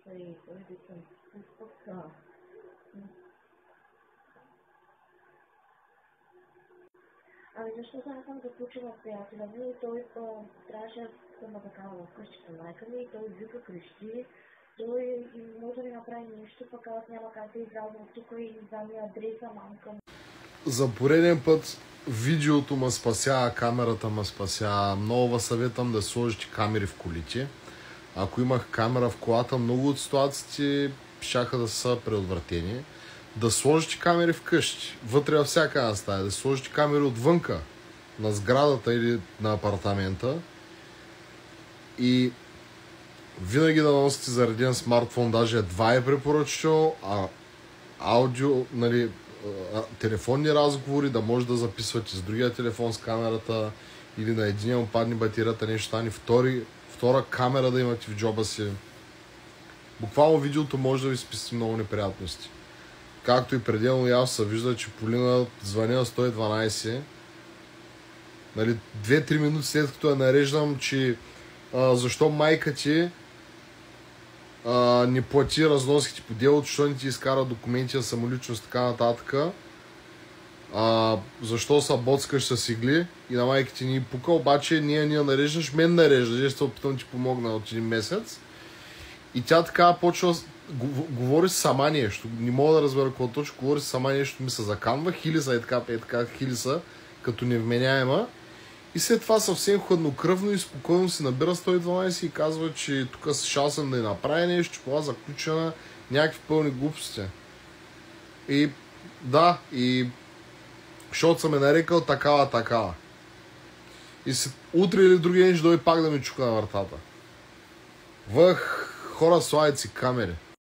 Ами защо сега съм заключила с приятеля ми и той трябваше да ме закара вкъщи при майка ми и той вика, крещи, той може да ми направи нещо, пък аз няма как да изляза от тук и вземи адреса мамка. За пореден път видеото ме спася, камерата ме спася. Много вас съветвам да сложите камери в колите. Ако имах камера в колата, много от ситуациите щяха да са предотвратени. Да сложите камери вкъщи, вътре във всяка една стая, да сложите камери отвънка, на сградата или на апартамента и винаги да носите зареден смартфон, даже едва е препоръчително, а аудио, нали, телефонни разговори, да може да записвате с другия телефон с камерата или на единия му падне батерията, нещо стане, втора камера да имате в джоба си. Буквално видеото може да ви спести много неприятности. Както и пределно ясно се вижда, че Полина звъня на 112. Нали, 2-3 минути след като я нареждам, че защо майка ти не плати разноските по делото, защо не ти изкара документи за самоличност и така нататък. Защо са боцкаш с игли и на майка ти ни пука, обаче ние нареждаш, мен нареждаш, ще се опитам да ти помогна от един месец. И тя така почва, говори сама нещо, не мога да разбера какво точно, говори сама нещо, ми се заканва, хилиса е така хилиса, като невменяема. И след това съвсем хладнокръвно и спокойно си набира 112 и казва, че тук шал съм да й направи нещо, че кола заключена, някакви пълни глупости. И да, и защото съм е нарекал такава. И утре или други ден ще дойде пак да ми чука на вратата. Хора, слагайте си камери.